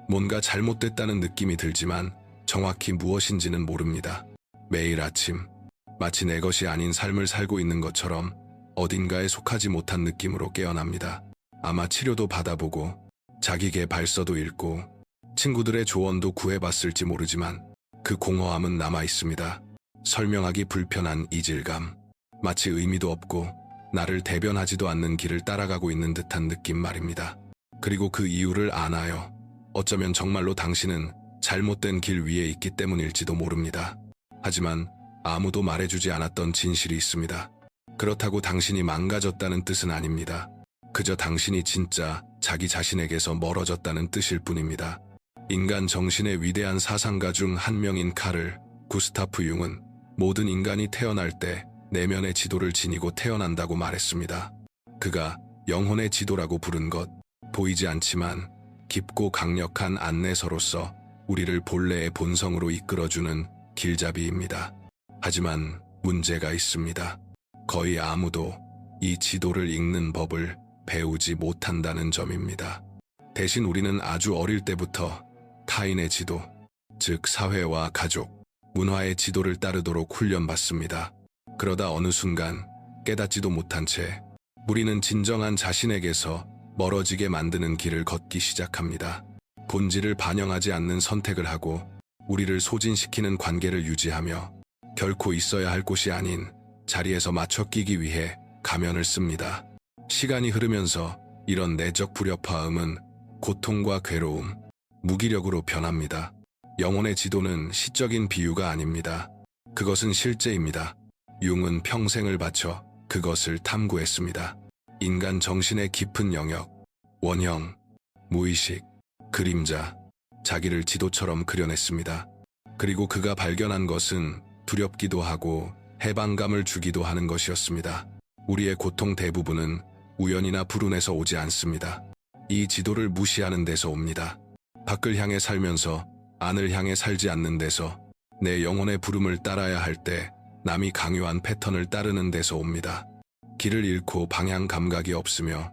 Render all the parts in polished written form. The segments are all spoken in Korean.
뭔가 잘못됐다는 느낌이 들지만 정확히 무엇인지는 모릅니다. 매일 아침, 마치 내 것이 아닌 삶을 살고 있는 것처럼 어딘가에 속하지 못한 느낌으로 깨어납니다. 아마 치료도 받아보고 자기 계발서도 읽고 친구들의 조언도 구해봤을지 모르지만 그 공허함은 남아있습니다. 설명하기 불편한 이질감, 마치 의미도 없고 나를 대변하지도 않는 길을 따라가고 있는 듯한 느낌 말입니다. 그리고 그 이유를 아나요? 어쩌면 정말로 당신은 잘못된 길 위에 있기 때문일지도 모릅니다. 하지만 아무도 말해주지 않았던 진실이 있습니다. 그렇다고 당신이 망가졌다는 뜻은 아닙니다. 그저 당신이 진짜 자기 자신에게서 멀어졌다는 뜻일 뿐입니다. 인간 정신의 위대한 사상가 중 한 명인 카를 구스타프 융은 모든 인간이 태어날 때 내면의 지도를 지니고 태어난다고 말했습니다. 그가 영혼의 지도라고 부른 것, 보이지 않지만 깊고 강력한 안내서로서 우리를 본래의 본성으로 이끌어주는 길잡이입니다. 하지만 문제가 있습니다. 거의 아무도 이 지도를 읽는 법을 배우지 못한다는 점입니다. 대신 우리는 아주 어릴 때부터 타인의 지도, 즉 사회와 가족, 문화의 지도를 따르도록 훈련받습니다. 그러다 어느 순간 깨닫지도 못한 채 우리는 진정한 자신에게서 멀어지게 만드는 길을 걷기 시작합니다. 본질을 반영하지 않는 선택을 하고 우리를 소진시키는 관계를 유지하며 결코 있어야 할 곳이 아닌 자리에서 맞춰 끼기 위해 가면을 씁니다. 시간이 흐르면서 이런 내적 불협화음은 고통과 괴로움, 무기력으로 변합니다. 영혼의 지도는 시적인 비유가 아닙니다. 그것은 실제입니다. 융은 평생을 바쳐 그것을 탐구했습니다. 인간 정신의 깊은 영역, 원형, 무의식, 그림자, 자기를 지도처럼 그려냈습니다. 그리고 그가 발견한 것은 두렵기도 하고 해방감을 주기도 하는 것이었습니다. 우리의 고통 대부분은 우연이나 불운에서 오지 않습니다. 이 지도를 무시하는 데서 옵니다. 밖을 향해 살면서 안을 향해 살지 않는 데서, 내 영혼의 부름을 따라야 할 때 남이 강요한 패턴을 따르는 데서 옵니다. 길을 잃고 방향 감각이 없으며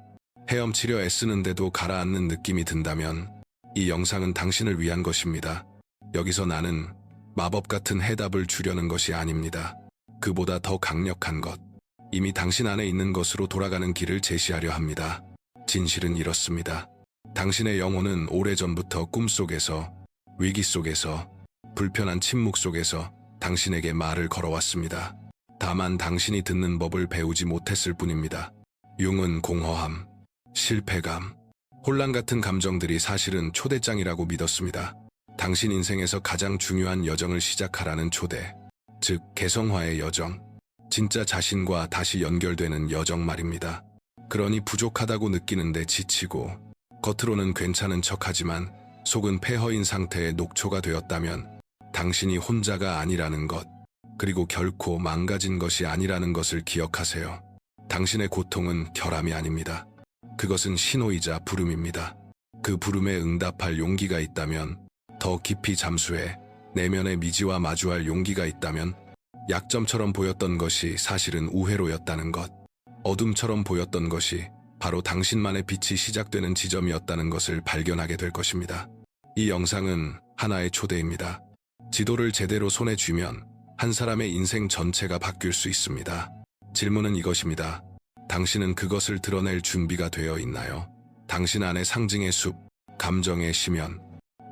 헤엄치려 애쓰는데도 가라앉는 느낌이 든다면 이 영상은 당신을 위한 것입니다. 여기서 나는 마법 같은 해답을 주려는 것이 아닙니다. 그보다 더 강력한 것, 이미 당신 안에 있는 것으로 돌아가는 길을 제시하려 합니다. 진실은 이렇습니다. 당신의 영혼은 오래전부터 꿈속에서, 위기 속에서, 불편한 침묵 속에서 당신에게 말을 걸어왔습니다. 다만 당신이 듣는 법을 배우지 못했을 뿐입니다. 융은 공허함, 실패감, 혼란 같은 감정들이 사실은 초대장이라고 믿었습니다. 당신 인생에서 가장 중요한 여정을 시작하라는 초대, 즉 개성화의 여정, 진짜 자신과 다시 연결되는 여정 말입니다. 그러니 부족하다고 느끼는데 지치고 겉으로는 괜찮은 척하지만 속은 폐허인 상태의 녹초가 되었다면 당신이 혼자가 아니라는 것, 그리고 결코 망가진 것이 아니라는 것을 기억하세요. 당신의 고통은 결함이 아닙니다. 그것은 신호이자 부름입니다. 그 부름에 응답할 용기가 있다면, 더 깊이 잠수해 내면의 미지와 마주할 용기가 있다면, 약점처럼 보였던 것이 사실은 우회로였다는 것, 어둠처럼 보였던 것이 바로 당신만의 빛이 시작되는 지점이었다는 것을 발견하게 될 것입니다. 이 영상은 하나의 초대입니다. 지도를 제대로 손에 쥐면 한 사람의 인생 전체가 바뀔 수 있습니다. 질문은 이것입니다. 당신은 그것을 드러낼 준비가 되어 있나요? 당신 안에 상징의 숲, 감정의 심연,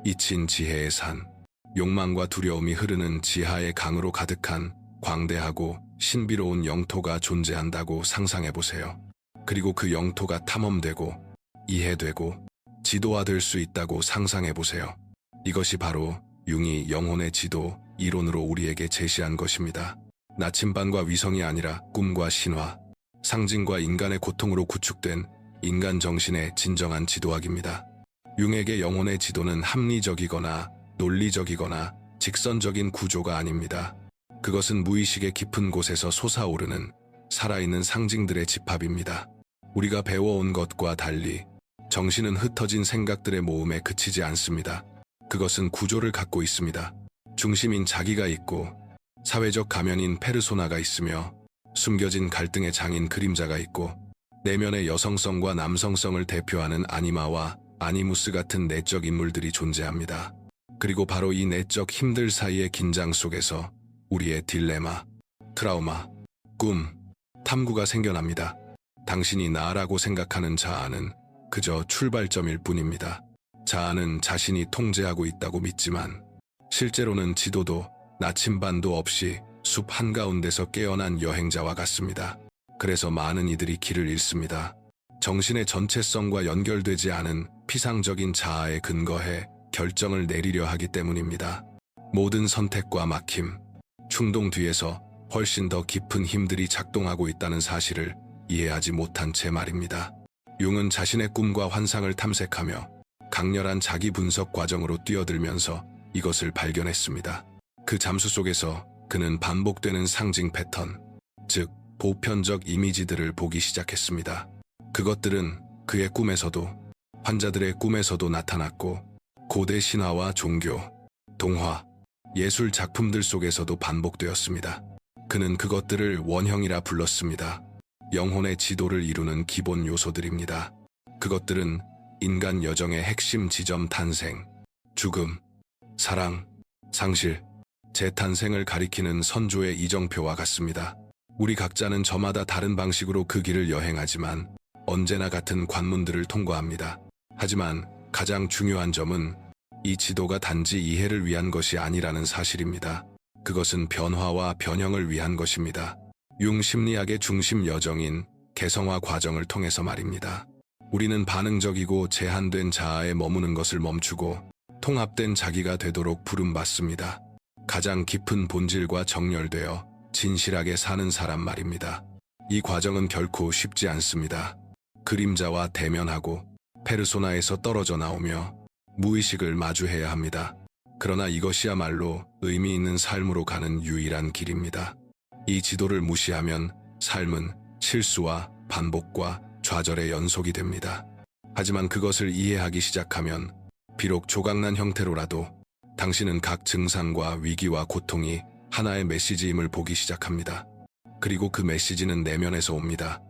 잊힌 지혜의 산, 욕망과 두려움이 흐르는 지하의 강으로 가득한 광대하고 신비로운 영토가 존재한다고 상상해보세요. 그리고 그 영토가 탐험되고 이해되고 지도화될 수 있다고 상상해보세요. 이것이 바로 융이 영혼의 지도 이론으로 우리에게 제시한 것입니다. 나침반과 위성이 아니라 꿈과 신화, 상징과 인간의 고통으로 구축된 인간 정신의 진정한 지도학입니다. 융에게 영혼의 지도는 합리적이거나 논리적이거나 직선적인 구조가 아닙니다. 그것은 무의식의 깊은 곳에서 솟아오르는 살아있는 상징들의 집합입니다. 우리가 배워온 것과 달리 정신은 흩어진 생각들의 모음에 그치지 않습니다. 그것은 구조를 갖고 있습니다. 중심인 자기가 있고, 사회적 가면인 페르소나가 있으며, 숨겨진 갈등의 장인 그림자가 있고, 내면의 여성성과 남성성을 대표하는 아니마와 아니무스 같은 내적 인물들이 존재합니다. 그리고 바로 이 내적 힘들 사이의 긴장 속에서 우리의 딜레마, 트라우마, 꿈, 탐구가 생겨납니다. 당신이 나라고 생각하는 자아는 그저 출발점일 뿐입니다. 자아는 자신이 통제하고 있다고 믿지만 실제로는 지도도 나침반도 없이 숲 한가운데서 깨어난 여행자와 같습니다. 그래서 많은 이들이 길을 잃습니다. 정신의 전체성과 연결되지 않은 피상적인 자아에 근거해 결정을 내리려 하기 때문입니다. 모든 선택과 막힘, 충동 뒤에서 훨씬 더 깊은 힘들이 작동하고 있다는 사실을 이해하지 못한 채 말입니다. 융은 자신의 꿈과 환상을 탐색하며 강렬한 자기 분석 과정으로 뛰어들면서 이것을 발견했습니다. 그 잠수 속에서 그는 반복되는 상징 패턴, 즉 보편적 이미지들을 보기 시작했습니다. 그것들은 그의 꿈에서도, 환자들의 꿈에서도 나타났고 고대 신화와 종교, 동화, 예술 작품들 속에서도 반복되었습니다. 그는 그것들을 원형이라 불렀습니다. 영혼의 지도를 이루는 기본 요소들입니다. 그것들은 인간 여정의 핵심 지점 탄생, 죽음, 사랑, 상실, 재탄생을 가리키는 선조의 이정표와 같습니다. 우리 각자는 저마다 다른 방식으로 그 길을 여행하지만 언제나 같은 관문들을 통과합니다. 하지만 가장 중요한 점은 이 지도가 단지 이해를 위한 것이 아니라는 사실입니다. 그것은 변화와 변형을 위한 것입니다. 융 심리학의 중심 여정인 개성화 과정을 통해서 말입니다. 우리는 반응적이고 제한된 자아에 머무는 것을 멈추고 통합된 자기가 되도록 부름받습니다. 가장 깊은 본질과 정렬되어 진실하게 사는 사람 말입니다. 이 과정은 결코 쉽지 않습니다. 그림자와 대면하고 페르소나에서 떨어져 나오며 무의식을 마주해야 합니다. 그러나 이것이야말로 의미 있는 삶으로 가는 유일한 길입니다. 이 지도를 무시하면 삶은 실수와 반복과 좌절의 연속이 됩니다. 하지만 그것을 이해하기 시작하면 비록 조각난 형태로라도 당신은 각 증상과 위기와 고통이 하나의 메시지임을 보기 시작합니다. 그리고 그 메시지는 내면에서 옵니다.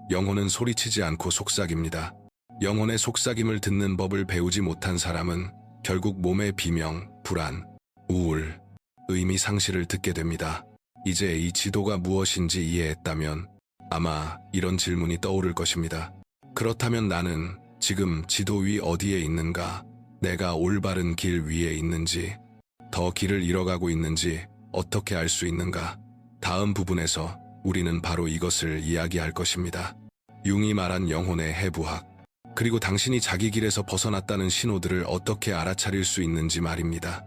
영혼은 소리치지 않고 속삭입니다. 영혼의 속삭임을 듣는 법을 배우지 못한 사람은 결국 몸의 비명, 불안, 우울, 의미 상실을 듣게 됩니다. 이제 이 지도가 무엇인지 이해했다면 아마 이런 질문이 떠오를 것입니다. 그렇다면 나는 지금 지도 위 어디에 있는가? 내가 올바른 길 위에 있는지, 더 길을 잃어가고 있는지 어떻게 알 수 있는가? 다음 부분에서 우리는 바로 이것을 이야기할 것입니다. 융이 말한 영혼의 해부학, 그리고 당신이 자기 길에서 벗어났다는 신호들을 어떻게 알아차릴 수 있는지 말입니다.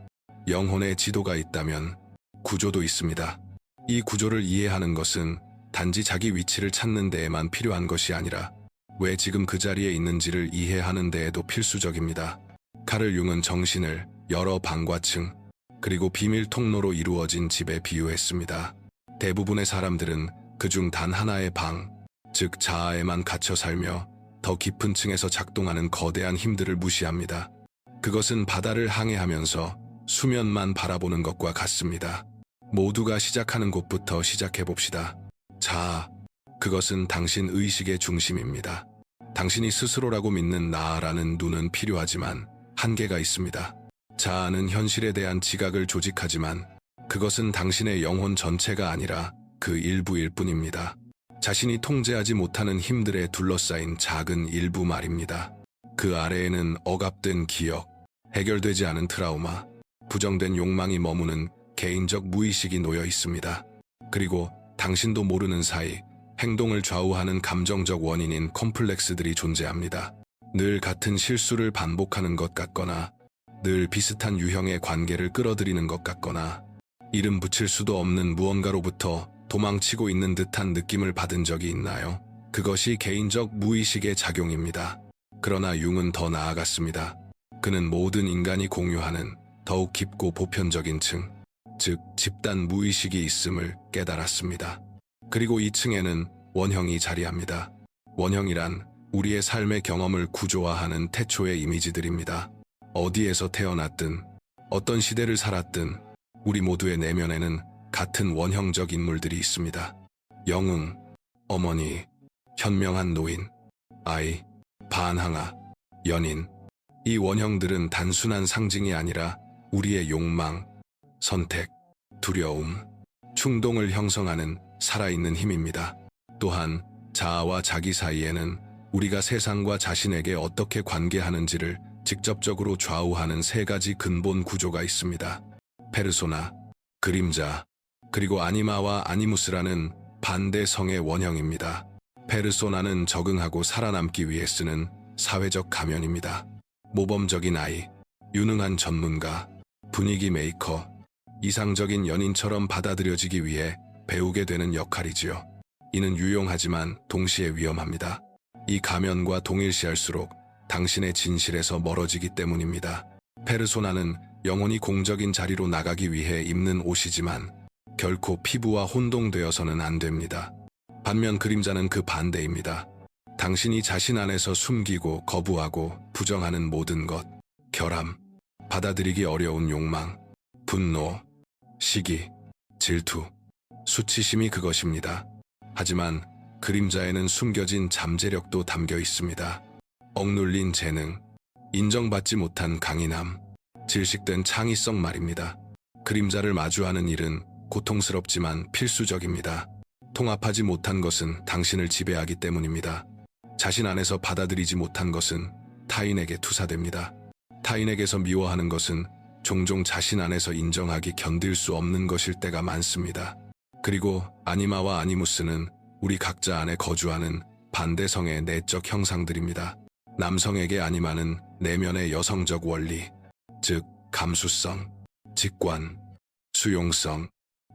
영혼의 지도가 있다면 구조도 있습니다. 이 구조를 이해하는 것은 단지 자기 위치를 찾는 데에만 필요한 것이 아니라 왜 지금 그 자리에 있는지를 이해하는 데에도 필수적입니다. 카를 융은 정신을 여러 방과 층, 그리고 비밀 통로로 이루어진 집에 비유했습니다. 대부분의 사람들은 그중 단 하나의 방, 즉 자아에만 갇혀 살며 더 깊은 층에서 작동하는 거대한 힘들을 무시합니다. 그것은 바다를 항해하면서 수면만 바라보는 것과 같습니다. 모두가 시작하는 곳부터 시작해봅시다. 자아, 그것은 당신 의식의 중심입니다. 당신이 스스로라고 믿는 나라는 눈은 필요하지만 한계가 있습니다. 자아는 현실에 대한 지각을 조직하지만 그것은 당신의 영혼 전체가 아니라 그 일부일 뿐입니다. 자신이 통제하지 못하는 힘들에 둘러싸인 작은 일부 말입니다. 그 아래에는 억압된 기억, 해결되지 않은 트라우마, 부정된 욕망이 머무는 개인적 무의식이 놓여 있습니다. 그리고 당신도 모르는 사이 행동을 좌우하는 감정적 원인인 컴플렉스들이 존재합니다. 늘 같은 실수를 반복하는 것 같거나 늘 비슷한 유형의 관계를 끌어들이는 것 같거나 이름 붙일 수도 없는 무언가로부터 도망치고 있는 듯한 느낌을 받은 적이 있나요? 그것이 개인적 무의식의 작용입니다. 그러나 융은 더 나아갔습니다. 그는 모든 인간이 공유하는 더욱 깊고 보편적인 층, 즉 집단 무의식이 있음을 깨달았습니다. 그리고 이 층에는 원형이 자리합니다. 원형이란 우리의 삶의 경험을 구조화하는 태초의 이미지들입니다. 어디에서 태어났든 어떤 시대를 살았든 우리 모두의 내면에는 같은 원형적 인물들이 있습니다. 영웅, 어머니, 현명한 노인, 아이, 반항아, 연인, 이 원형들은 단순한 상징이 아니라 우리의 욕망, 선택, 두려움, 충동을 형성하는 살아있는 힘입니다. 또한 자아와 자기 사이에는 우리가 세상과 자신에게 어떻게 관계하는지를 직접적으로 좌우하는 세 가지 근본 구조가 있습니다. 페르소나, 그림자, 그리고 아니마와 아니무스라는 반대성의 원형입니다. 페르소나는 적응하고 살아남기 위해 쓰는 사회적 가면입니다. 모범적인 아이, 유능한 전문가, 분위기 메이커, 이상적인 연인처럼 받아들여지기 위해 배우게 되는 역할이지요. 이는 유용하지만 동시에 위험합니다. 이 가면과 동일시할수록 당신의 진실에서 멀어지기 때문입니다. 페르소나는 영원히 공적인 자리로 나가기 위해 입는 옷이지만 결코 피부와 혼동되어서는 안 됩니다. 반면 그림자는 그 반대입니다. 당신이 자신 안에서 숨기고 거부하고 부정하는 모든 것, 결함, 받아들이기 어려운 욕망, 분노, 시기, 질투, 수치심이 그것입니다. 하지만 그림자에는 숨겨진 잠재력도 담겨 있습니다. 억눌린 재능, 인정받지 못한 강인함, 질식된 창의성 말입니다. 그림자를 마주하는 일은 고통스럽지만 필수적입니다. 통합하지 못한 것은 당신을 지배하기 때문입니다. 자신 안에서 받아들이지 못한 것은 타인에게 투사됩니다. 타인에게서 미워하는 것은 종종 자신 안에서 인정하기 견딜 수 없는 것일 때가 많습니다. 그리고 아니마와 아니무스는 우리 각자 안에 거주하는 반대성의 내적 형상들입니다. 남성에게 아니마는 내면의 여성적 원리, 즉 감수성, 직관, 수용성,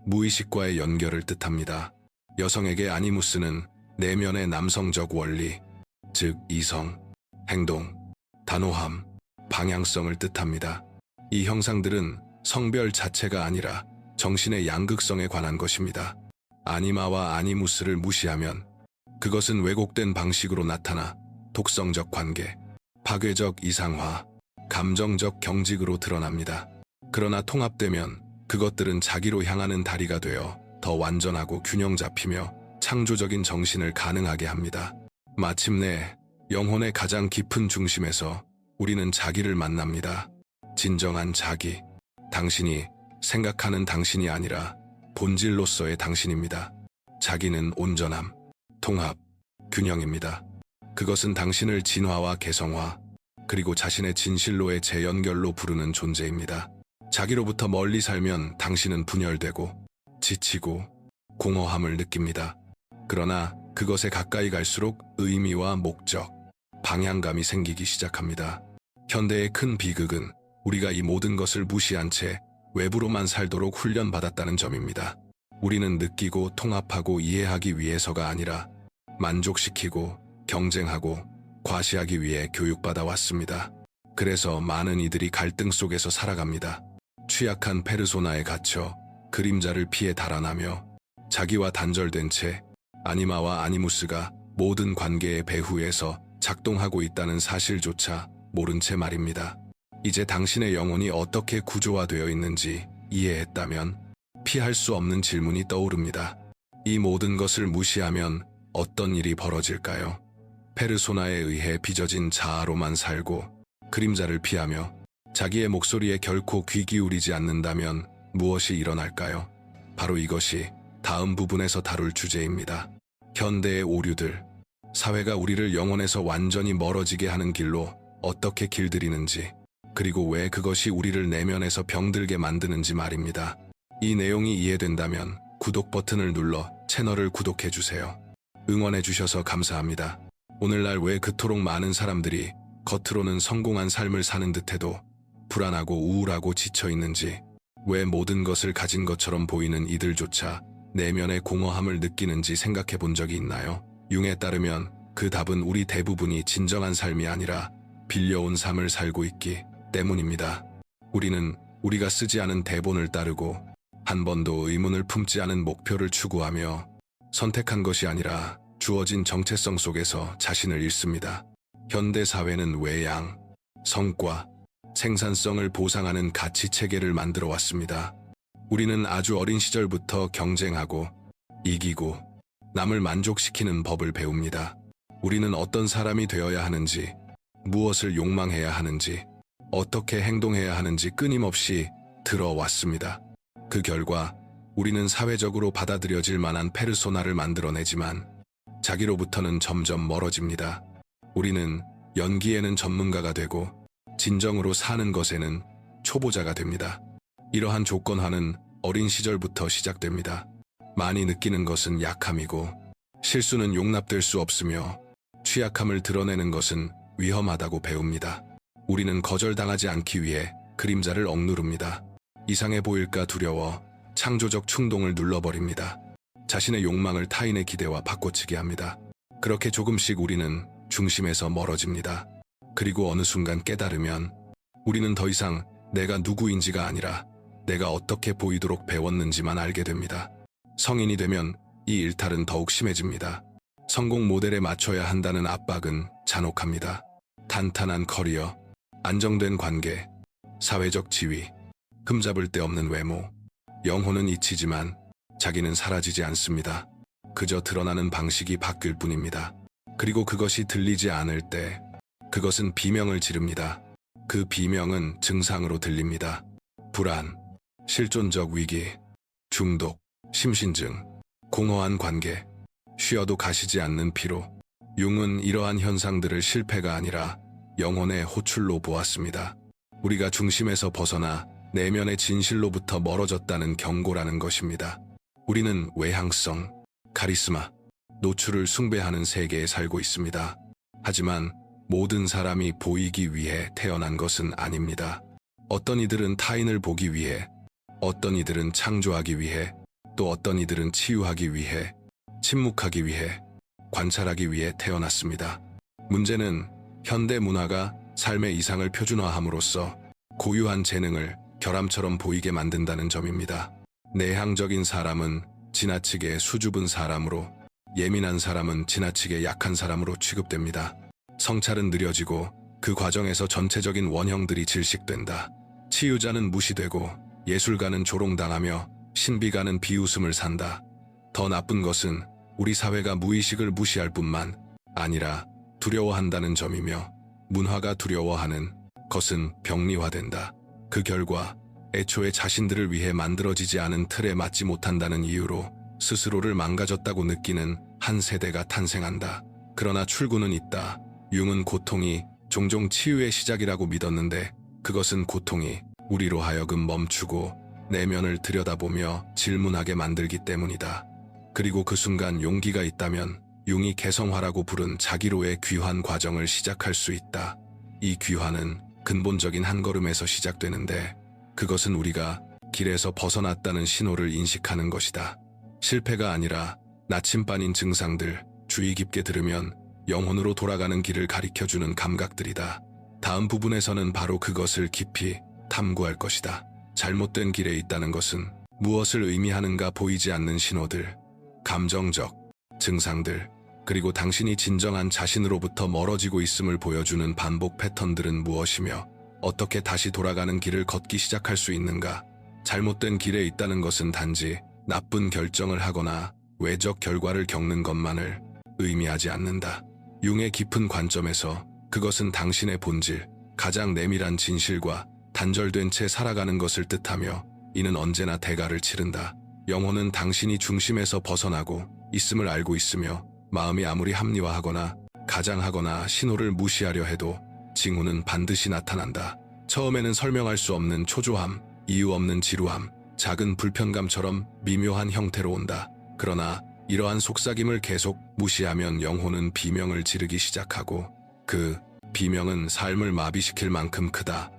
무의식과의 연결을 뜻합니다. 여성에게 아니무스는 내면의 남성적 원리, 즉 이성, 행동, 단호함, 방향성을 뜻합니다. 이 형상들은 성별 자체가 아니라 정신의 양극성에 관한 것입니다. 아니마와 아니무스를 무시하면 그것은 왜곡된 방식으로 나타나 독성적 관계, 파괴적 이상화, 감정적 경직으로 드러납니다. 그러나 통합되면 그것들은 자기로 향하는 다리가 되어 더 완전하고 균형 잡히며 창조적인 정신을 가능하게 합니다. 마침내 영혼의 가장 깊은 중심에서 우리는 자기를 만납니다. 진정한 자기, 당신이 생각하는 당신이 아니라 본질로서의 당신입니다. 자기는 온전함, 통합, 균형입니다. 그것은 당신을 진화와 개성화, 그리고 자신의 진실로의 재연결로 부르는 존재입니다. 자기로부터 멀리 살면 당신은 분열되고 지치고 공허함을 느낍니다. 그러나 그것에 가까이 갈수록 의미와 목적, 방향감이 생기기 시작합니다. 현대의 큰 비극은 우리가 이 모든 것을 무시한 채 외부로만 살도록 훈련받았다는 점입니다. 우리는 느끼고 통합하고 이해하기 위해서가 아니라 만족시키고 경쟁하고 과시하기 위해 교육받아 왔습니다. 그래서 많은 이들이 갈등 속에서 살아갑니다. 취약한 페르소나에 갇혀 그림자를 피해 달아나며 자기와 단절된 채 아니마와 아니무스가 모든 관계의 배후에서 작동하고 있다는 사실조차 모른 채 말입니다. 이제 당신의 영혼이 어떻게 구조화되어 있는지 이해했다면 피할 수 없는 질문이 떠오릅니다. 이 모든 것을 무시하면 어떤 일이 벌어질까요? 페르소나에 의해 빚어진 자아로만 살고 그림자를 피하며 자기의 목소리에 결코 귀 기울이지 않는다면 무엇이 일어날까요? 바로 이것이 다음 부분에서 다룰 주제입니다. 현대의 오류들, 사회가 우리를 영혼에서 완전히 멀어지게 하는 길로 어떻게 길들이는지, 그리고 왜 그것이 우리를 내면에서 병들게 만드는지 말입니다. 이 내용이 이해된다면 구독 버튼을 눌러 채널을 구독해주세요. 응원해주셔서 감사합니다. 오늘날 왜 그토록 많은 사람들이 겉으로는 성공한 삶을 사는 듯해도 불안하고 우울하고 지쳐있는지, 왜 모든 것을 가진 것처럼 보이는 이들조차 내면의 공허함을 느끼는지 생각해 본 적이 있나요? 융에 따르면 그 답은 우리 대부분이 진정한 삶이 아니라 빌려온 삶을 살고 있기 때문입니다. 우리는 우리가 쓰지 않은 대본을 따르고 한 번도 의문을 품지 않은 목표를 추구하며 선택한 것이 아니라 주어진 정체성 속에서 자신을 잃습니다. 현대 사회는 외양, 성과, 생산성을 보상하는 가치 체계를 만들어 왔습니다. 우리는 아주 어린 시절부터 경쟁하고 이기고 남을 만족시키는 법을 배웁니다. 우리는 어떤 사람이 되어야 하는지, 무엇을 욕망해야 하는지, 어떻게 행동해야 하는지 끊임없이 들어왔습니다. 그 결과 우리는 사회적으로 받아들여질 만한 페르소나를 만들어내지만 자기로부터는 점점 멀어집니다. 우리는 연기에는 전문가가 되고 진정으로 사는 것에는 초보자가 됩니다. 이러한 조건화는 어린 시절부터 시작됩니다. 많이 느끼는 것은 약함이고 실수는 용납될 수 없으며 취약함을 드러내는 것은 위험하다고 배웁니다. 우리는 거절당하지 않기 위해 그림자를 억누릅니다. 이상해 보일까 두려워 창조적 충동을 눌러버립니다. 자신의 욕망을 타인의 기대와 바꿔치기 합니다. 그렇게 조금씩 우리는 중심에서 멀어집니다. 그리고 어느 순간 깨달으면 우리는 더 이상 내가 누구인지가 아니라 내가 어떻게 보이도록 배웠는지만 알게 됩니다. 성인이 되면 이 일탈은 더욱 심해집니다. 성공 모델에 맞춰야 한다는 압박은 잔혹합니다. 탄탄한 커리어, 안정된 관계, 사회적 지위, 흠잡을 데 없는 외모, 영혼은 잊히지만 자기는 사라지지 않습니다. 그저 드러나는 방식이 바뀔 뿐입니다. 그리고 그것이 들리지 않을 때 그것은 비명을 지릅니다. 그 비명은 증상으로 들립니다. 불안, 실존적 위기, 중독, 심신증, 공허한 관계, 쉬어도 가시지 않는 피로. 융은 이러한 현상들을 실패가 아니라 영혼의 호출로 보았습니다. 우리가 중심에서 벗어나 내면의 진실로부터 멀어졌다는 경고라는 것입니다. 우리는 외향성, 카리스마, 노출을 숭배하는 세계에 살고 있습니다. 하지만 모든 사람이 보이기 위해 태어난 것은 아닙니다. 어떤 이들은 타인을 보기 위해, 어떤 이들은 창조하기 위해, 또 어떤 이들은 치유하기 위해, 침묵하기 위해, 관찰하기 위해 태어났습니다. 문제는 현대 문화가 삶의 이상을 표준화함으로써 고유한 재능을 결함처럼 보이게 만든다는 점입니다. 내향적인 사람은 지나치게 수줍은 사람으로, 예민한 사람은 지나치게 약한 사람으로 취급됩니다. 성찰은 느려지고 그 과정에서 전체적인 원형들이 질식된다. 치유자는 무시되고 예술가는 조롱당하며 신비가는 비웃음을 산다. 더 나쁜 것은 우리 사회가 무의식을 무시할 뿐만 아니라 두려워한다는 점이며 문화가 두려워하는 것은 병리화된다. 그 결과 애초에 자신들을 위해 만들어지지 않은 틀에 맞지 못한다는 이유로 스스로를 망가졌다고 느끼는 한 세대가 탄생한다. 그러나 출구는 있다. 융은 고통이 종종 치유의 시작이라고 믿었는데 그것은 고통이 우리로 하여금 멈추고 내면을 들여다보며 질문하게 만들기 때문이다. 그리고 그 순간 용기가 있다면 융이 개성화라고 부른 자기로의 귀환 과정을 시작할 수 있다. 이 귀환은 근본적인 한 걸음에서 시작되는데 그것은 우리가 길에서 벗어났다는 신호를 인식하는 것이다. 실패가 아니라 나침반인 증상들, 주의 깊게 들으면 영혼으로 돌아가는 길을 가리켜주는 감각들이다. 다음 부분에서는 바로 그것을 깊이 탐구할 것이다. 잘못된 길에 있다는 것은 무엇을 의미하는가 보이지 않는 신호들, 감정적 증상들, 그리고 당신이 진정한 자신으로부터 멀어지고 있음을 보여주는 반복 패턴들은 무엇이며 어떻게 다시 돌아가는 길을 걷기 시작할 수 있는가. 잘못된 길에 있다는 것은 단지 나쁜 결정을 하거나 외적 결과를 겪는 것만을 의미하지 않는다. 융의 깊은 관점에서 그것은 당신의 본질, 가장 내밀한 진실과 단절된 채 살아가는 것을 뜻하며 이는 언제나 대가를 치른다. 영혼은 당신이 중심에서 벗어나고 있음을 알고 있으며 마음이 아무리 합리화하거나 가장하거나 신호를 무시하려 해도 징후는 반드시 나타난다. 처음에는 설명할 수 없는 초조함, 이유 없는 지루함, 작은 불편감처럼 미묘한 형태로 온다. 그러나 이러한 속삭임을 계속 무시하면 영혼은 비명을 지르기 시작하고 그 비명은 삶을 마비시킬 만큼 크다.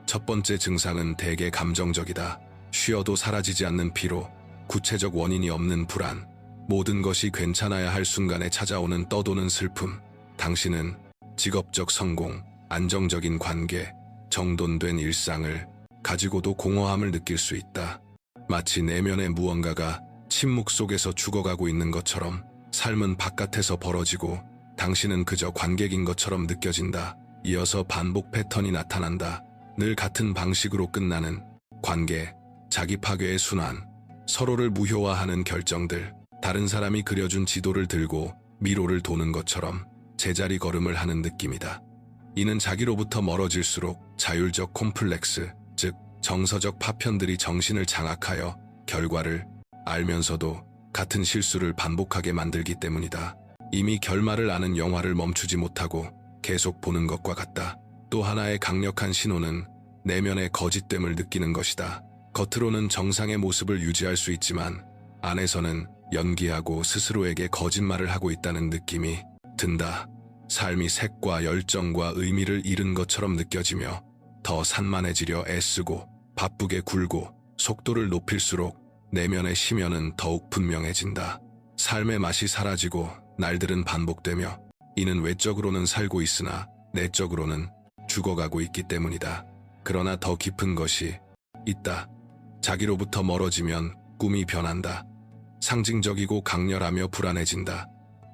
첫 번째 증상은 대개 감정적이다. 쉬어도 사라지지 않는 피로, 구체적 원인이 없는 불안, 모든 것이 괜찮아야 할 순간에 찾아오는 떠도는 슬픔. 당신은 직업적 성공, 안정적인 관계, 정돈된 일상을 가지고도 공허함을 느낄 수 있다. 마치 내면의 무언가가 침묵 속에서 죽어가고 있는 것처럼 삶은 바깥에서 벌어지고 당신은 그저 관객인 것처럼 느껴진다. 이어서 반복 패턴이 나타난다. 늘 같은 방식으로 끝나는 관계, 자기 파괴의 순환, 서로를 무효화하는 결정들, 다른 사람이 그려준 지도를 들고 미로를 도는 것처럼 제자리 걸음을 하는 느낌이다. 이는 자기로부터 멀어질수록 자율적 콤플렉스, 즉 정서적 파편들이 정신을 장악하여 결과를 알면서도 같은 실수를 반복하게 만들기 때문이다. 이미 결말을 아는 영화를 멈추지 못하고 계속 보는 것과 같다. 또 하나의 강력한 신호는 내면의 거짓됨을 느끼는 것이다. 겉으로는 정상의 모습을 유지할 수 있지만 안에서는 연기하고 스스로에게 거짓말을 하고 있다는 느낌이 든다. 삶이 색과 열정과 의미를 잃은 것처럼 느껴지며 더 산만해지려 애쓰고 바쁘게 굴고 속도를 높일수록 내면의 심연은 더욱 분명해진다. 삶의 맛이 사라지고 날들은 반복되며 이는 외적으로는 살고 있으나 내적으로는 죽어가고 있기 때문이다. 그러나 더 깊은 것이 있다. 자기로부터 멀어지면 꿈이 변한다. 상징적이고 강렬하며 불안해진다.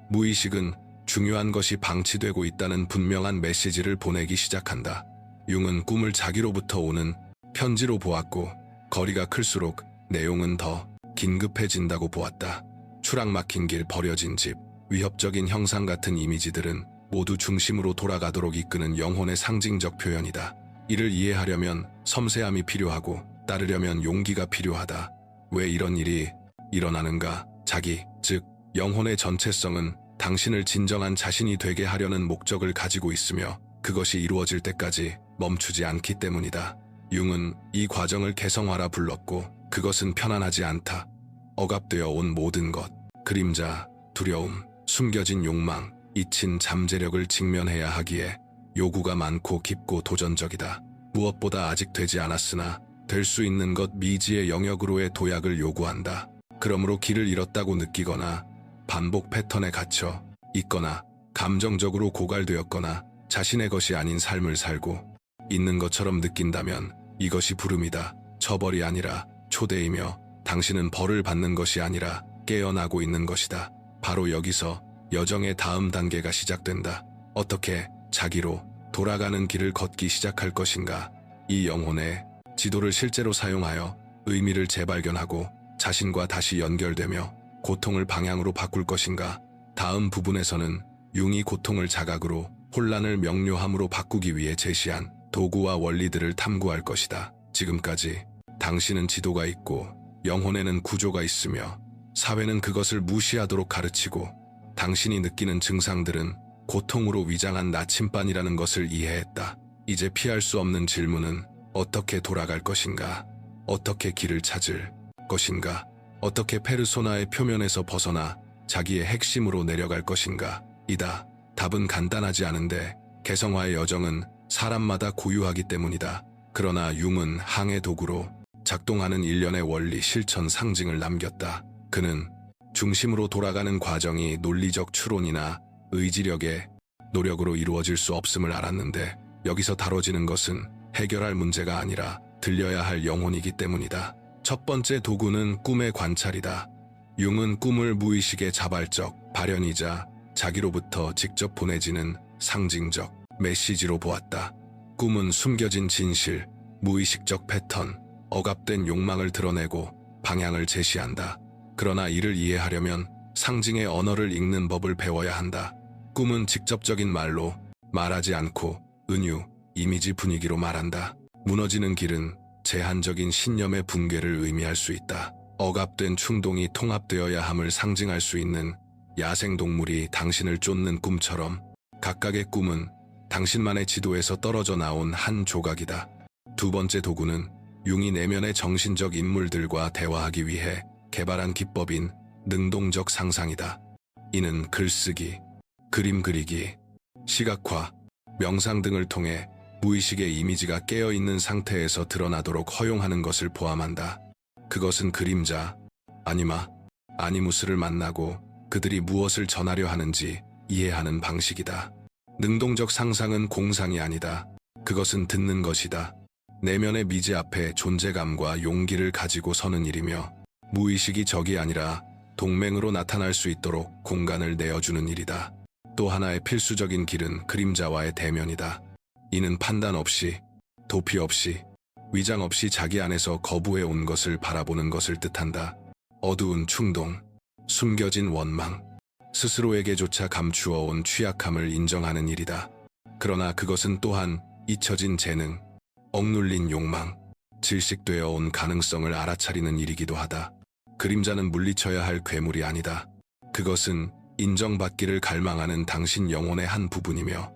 무의식은 중요한 것이 방치되고 있다는 분명한 메시지를 보내기 시작한다. 융은 꿈을 자기로부터 오는 편지로 보았고 거리가 클수록 내용은 더 긴급해진다고 보았다. 추락 막힌 길, 버려진 집, 위협적인 형상 같은 이미지들은 모두 중심으로 돌아가도록 이끄는 영혼의 상징적 표현이다. 이를 이해하려면 섬세함이 필요하고 따르려면 용기가 필요하다. 왜 이런 일이 일어나는가? 자기, 즉 영혼의 전체성은 당신을 진정한 자신이 되게 하려는 목적을 가지고 있으며 그것이 이루어질 때까지 멈추지 않기 때문이다. 융은 이 과정을 개성화라 불렀고 그것은 편안하지 않다. 억압되어 온 모든 것, 그림자, 두려움, 숨겨진 욕망, 잊힌 잠재력을 직면해야 하기에 요구가 많고 깊고 도전적이다. 무엇보다 아직 되지 않았으나 될 수 있는 것 미지의 영역으로의 도약을 요구한다. 그러므로 길을 잃었다고 느끼거나 반복 패턴에 갇혀 있거나 감정적으로 고갈되었거나 자신의 것이 아닌 삶을 살고 있는 것처럼 느낀다면 이것이 부름이다. 처벌이 아니라 초대이며 당신은 벌을 받는 것이 아니라 깨어나고 있는 것이다. 바로 여기서 여정의 다음 단계가 시작된다. 어떻게 자기로 돌아가는 길을 걷기 시작할 것인가? 이 영혼의 지도를 실제로 사용하여 의미를 재발견하고 자신과 다시 연결되며 고통을 방향으로 바꿀 것인가? 다음 부분에서는 융이 고통을 자각으로, 혼란을 명료함으로 바꾸기 위해 제시한 도구와 원리들을 탐구할 것이다. 지금까지 당신은 지도가 있고 영혼에는 구조가 있으며 사회는 그것을 무시하도록 가르치고 당신이 느끼는 증상들은 고통으로 위장한 나침반이라는 것을 이해했다. 이제 피할 수 없는 질문은 어떻게 돌아갈 것인가? 어떻게 길을 찾을 것인가? 어떻게 페르소나의 표면에서 벗어나 자기의 핵심으로 내려갈 것인가? 이다. 답은 간단하지 않은데 개성화의 여정은 사람마다 고유하기 때문이다. 그러나 융은 항해 도구로 작동하는 일련의 원리, 실천, 상징을 남겼다. 그는 중심으로 돌아가는 과정이 논리적 추론이나 의지력의 노력으로 이루어질 수 없음을 알았는데 여기서 다뤄지는 것은 해결할 문제가 아니라 들려야 할 영혼이기 때문이다. 첫 번째 도구는 꿈의 관찰이다. 융은 꿈을 무의식의 자발적 발현이자 자기로부터 직접 보내지는 상징적 메시지로 보았다. 꿈은 숨겨진 진실, 무의식적 패턴, 억압된 욕망을 드러내고 방향을 제시한다. 그러나 이를 이해하려면 상징의 언어를 읽는 법을 배워야 한다. 꿈은 직접적인 말로 말하지 않고 은유, 이미지, 분위기로 말한다. 무너지는 길은 제한적인 신념의 붕괴를 의미할 수 있다. 억압된 충동이 통합되어야 함을 상징할 수 있는 야생동물이 당신을 쫓는 꿈처럼 각각의 꿈은 당신만의 지도에서 떨어져 나온 한 조각이다. 두 번째 도구는 융이 내면의 정신적 인물들과 대화하기 위해 개발한 기법인 능동적 상상이다. 이는 글쓰기, 그림 그리기, 시각화, 명상 등을 통해 무의식의 이미지가 깨어있는 상태에서 드러나도록 허용하는 것을 포함한다. 그것은 그림자, 아니마, 아니무스를 만나고 그들이 무엇을 전하려 하는지 이해하는 방식이다. 능동적 상상은 공상이 아니다. 그것은 듣는 것이다. 내면의 미지 앞에 존재감과 용기를 가지고 서는 일이며 무의식이 적이 아니라 동맹으로 나타날 수 있도록 공간을 내어주는 일이다. 또 하나의 필수적인 길은 그림자와의 대면이다. 이는 판단 없이, 도피 없이, 위장 없이 자기 안에서 거부해 온 것을 바라보는 것을 뜻한다. 어두운 충동, 숨겨진 원망, 스스로에게조차 감추어온 취약함을 인정하는 일이다. 그러나 그것은 또한 잊혀진 재능, 억눌린 욕망, 질식되어 온 가능성을 알아차리는 일이기도 하다. 그림자는 물리쳐야 할 괴물이 아니다. 그것은 인정받기를 갈망하는 당신 영혼의 한 부분이며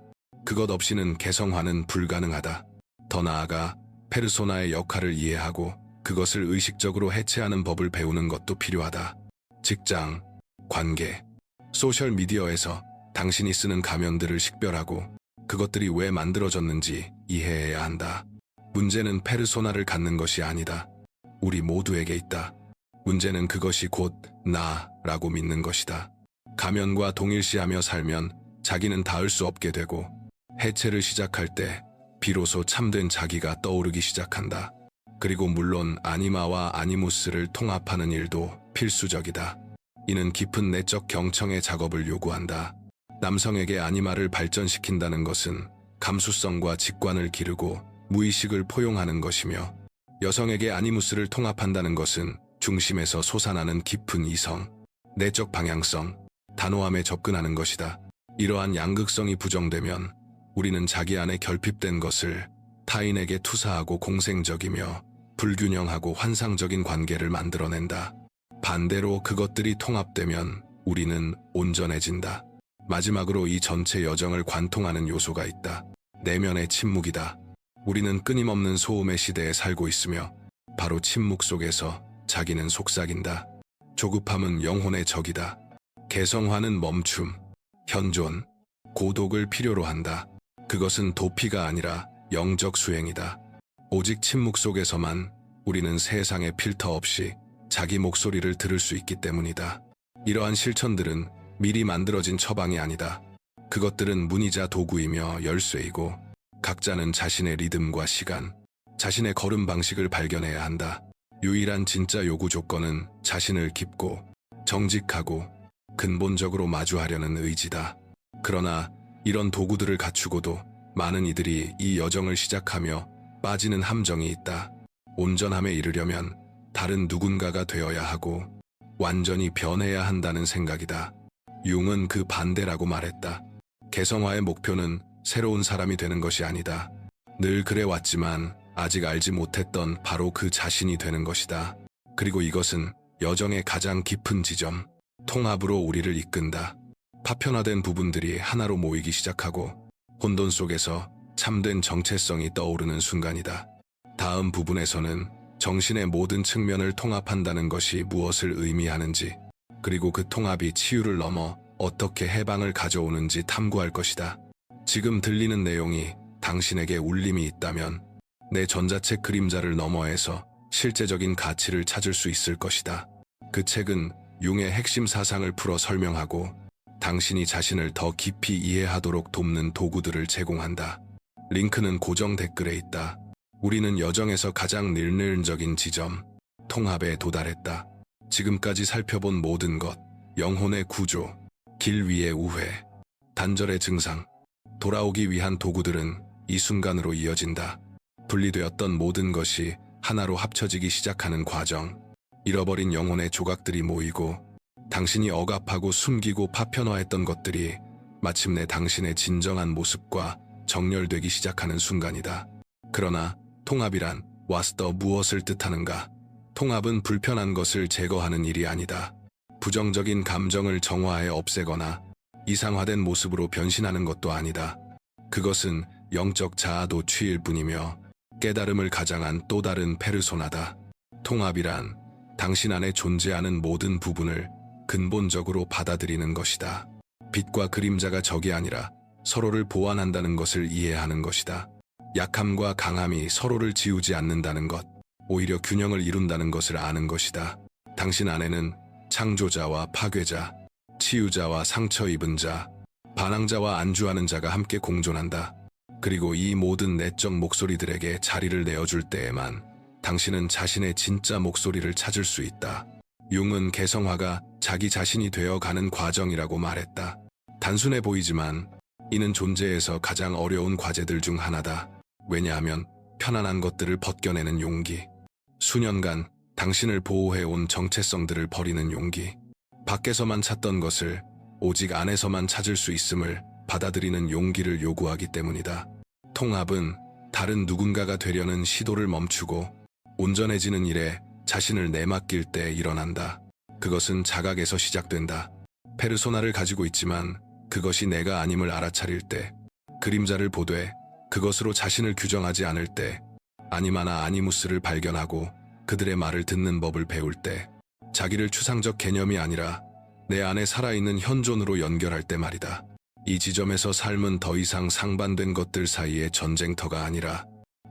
그것 없이는 개성화는 불가능하다. 더 나아가 페르소나의 역할을 이해하고 그것을 의식적으로 해체하는 법을 배우는 것도 필요하다. 직장, 관계, 소셜미디어에서 당신이 쓰는 가면들을 식별하고 그것들이 왜 만들어졌는지 이해해야 한다. 문제는 페르소나를 갖는 것이 아니다. 우리 모두에게 있다. 문제는 그것이 곧 나라고 믿는 것이다. 가면과 동일시하며 살면 자기는 닿을 수 없게 되고 해체를 시작할 때 비로소 참된 자기가 떠오르기 시작한다. 그리고 물론 아니마와 아니무스를 통합하는 일도 필수적이다. 이는 깊은 내적 경청의 작업을 요구한다. 남성에게 아니마를 발전시킨다는 것은 감수성과 직관을 기르고 무의식을 포용하는 것이며 여성에게 아니무스를 통합한다는 것은 중심에서 솟아나는 깊은 이성, 내적 방향성, 단호함에 접근하는 것이다. 이러한 양극성이 부정되면 우리는 자기 안에 결핍된 것을 타인에게 투사하고 공생적이며 불균형하고 환상적인 관계를 만들어낸다. 반대로 그것들이 통합되면 우리는 온전해진다. 마지막으로 이 전체 여정을 관통하는 요소가 있다. 내면의 침묵이다. 우리는 끊임없는 소음의 시대에 살고 있으며 바로 침묵 속에서 자기는 속삭인다. 조급함은 영혼의 적이다. 개성화는 멈춤, 현존, 고독을 필요로 한다. 그것은 도피가 아니라 영적 수행이다. 오직 침묵 속에서만 우리는 세상의 필터 없이 자기 목소리를 들을 수 있기 때문이다. 이러한 실천들은 미리 만들어진 처방이 아니다. 그것들은 문이자 도구이며 열쇠이고 각자는 자신의 리듬과 시간, 자신의 걸음 방식을 발견해야 한다. 유일한 진짜 요구 조건은 자신을 깊고 정직하고 근본적으로 마주하려는 의지다. 그러나 이런 도구들을 갖추고도 많은 이들이 이 여정을 시작하며 빠지는 함정이 있다. 온전함에 이르려면 다른 누군가가 되어야 하고 완전히 변해야 한다는 생각이다. 융은 그 반대라고 말했다. 개성화의 목표는 새로운 사람이 되는 것이 아니다. 늘 그래왔지만 아직 알지 못했던 바로 그 자신이 되는 것이다. 그리고 이것은 여정의 가장 깊은 지점, 통합으로 우리를 이끈다. 파편화된 부분들이 하나로 모이기 시작하고 혼돈 속에서 참된 정체성이 떠오르는 순간이다. 다음 부분에서는 정신의 모든 측면을 통합한다는 것이 무엇을 의미하는지, 그리고 그 통합이 치유를 넘어 어떻게 해방을 가져오는지 탐구할 것이다. 지금 들리는 내용이 당신에게 울림이 있다면 내 전자책 그림자를 너머에서 실제적인 가치를 찾을 수 있을 것이다. 그 책은 융의 핵심 사상을 풀어 설명하고 당신이 자신을 더 깊이 이해하도록 돕는 도구들을 제공한다. 링크는 고정 댓글에 있다. 우리는 여정에서 가장 निर्늘적인 지점, 통합에 도달했다. 지금까지 살펴본 모든 것, 영혼의 구조, 길 위의 우회, 단절의 증상, 돌아오기 위한 도구들은 이 순간으로 이어진다. 분리되었던 모든 것이 하나로 합쳐지기 시작하는 과정, 잃어버린 영혼의 조각들이 모이고 당신이 억압하고 숨기고 파편화했던 것들이 마침내 당신의 진정한 모습과 정렬되기 시작하는 순간이다. 그러나 통합이란 와스더 무엇을 뜻하는가? 통합은 불편한 것을 제거하는 일이 아니다. 부정적인 감정을 정화해 없애거나 이상화된 모습으로 변신하는 것도 아니다. 그것은 영적 자아도 취일 뿐이며 깨달음을 가장한 또 다른 페르소나다. 통합이란 당신 안에 존재하는 모든 부분을 근본적으로 받아들이는 것이다. 빛과 그림자가 적이 아니라 서로를 보완한다는 것을 이해하는 것이다. 약함과 강함이 서로를 지우지 않는다는 것, 오히려 균형을 이룬다는 것을 아는 것이다. 당신 안에는 창조자와 파괴자, 치유자와 상처 입은 자, 반항자와 안주하는 자가 함께 공존한다. 그리고 이 모든 내적 목소리들에게 자리를 내어줄 때에만 당신은 자신의 진짜 목소리를 찾을 수 있다. 융은 개성화가 자기 자신이 되어가는 과정이라고 말했다. 단순해 보이지만 이는 존재에서 가장 어려운 과제들 중 하나다. 왜냐하면 편안한 것들을 벗겨내는 용기, 수년간 당신을 보호해온 정체성들을 버리는 용기, 밖에서만 찾던 것을 오직 안에서만 찾을 수 있음을 받아들이는 용기를 요구하기 때문이다. 통합은 다른 누군가가 되려는 시도를 멈추고 온전해지는 일에 자신을 내맡길 때 일어난다. 그것은 자각에서 시작된다. 페르소나를 가지고 있지만 그것이 내가 아님을 알아차릴 때, 그림자를 보되 그것으로 자신을 규정하지 않을 때, 아니마나 아니무스를 발견하고 그들의 말을 듣는 법을 배울 때, 자기를 추상적 개념이 아니라 내 안에 살아있는 현존으로 연결할 때 말이다. 이 지점에서 삶은 더 이상 상반된 것들 사이의 전쟁터가 아니라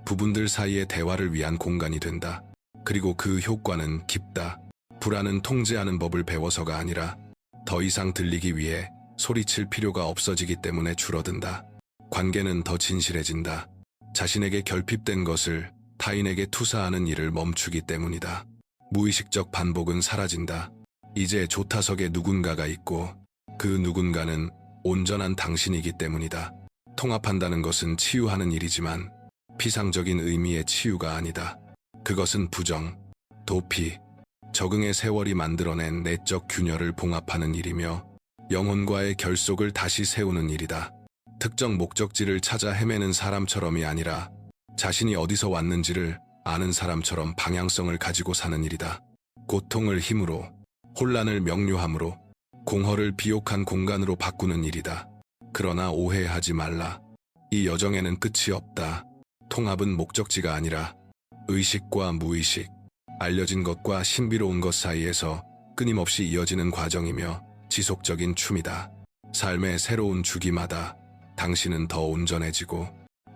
부분들 사이의 대화를 위한 공간이 된다. 그리고 그 효과는 깊다. 불안은 통제하는 법을 배워서가 아니라 더 이상 들리기 위해 소리칠 필요가 없어지기 때문에 줄어든다. 관계는 더 진실해진다. 자신에게 결핍된 것을 타인에게 투사하는 일을 멈추기 때문이다. 무의식적 반복은 사라진다. 이제 조타석에 누군가가 있고 그 누군가는 온전한 당신이기 때문이다. 통합한다는 것은 치유하는 일이지만 피상적인 의미의 치유가 아니다. 그것은 부정, 도피, 적응의 세월이 만들어낸 내적 균열을 봉합하는 일이며 영혼과의 결속을 다시 세우는 일이다. 특정 목적지를 찾아 헤매는 사람처럼이 아니라 자신이 어디서 왔는지를 아는 사람처럼 방향성을 가지고 사는 일이다. 고통을 힘으로, 혼란을 명료함으로, 공허를 비옥한 공간으로 바꾸는 일이다. 그러나 오해하지 말라. 이 여정에는 끝이 없다. 통합은 목적지가 아니라 의식과 무의식, 알려진 것과 신비로운 것 사이에서 끊임없이 이어지는 과정이며 지속적인 춤이다. 삶의 새로운 주기마다 당신은 더 온전해지고,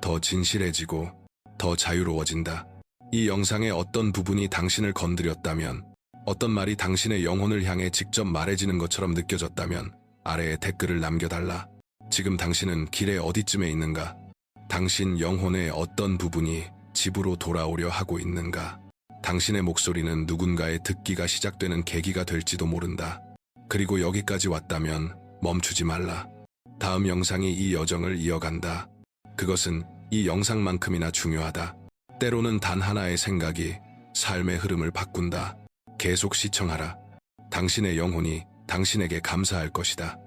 더 진실해지고, 더 자유로워진다. 이 영상의 어떤 부분이 당신을 건드렸다면, 어떤 말이 당신의 영혼을 향해 직접 말해지는 것처럼 느껴졌다면 아래에 댓글을 남겨달라. 지금 당신은 길의 어디쯤에 있는가? 당신 영혼의 어떤 부분이 집으로 돌아오려 하고 있는가? 당신의 목소리는 누군가의 듣기가 시작되는 계기가 될지도 모른다. 그리고 여기까지 왔다면 멈추지 말라. 다음 영상이 이 여정을 이어간다. 그것은 이 영상만큼이나 중요하다. 때로는 단 하나의 생각이 삶의 흐름을 바꾼다. 계속 시청하라. 당신의 영혼이 당신에게 감사할 것이다.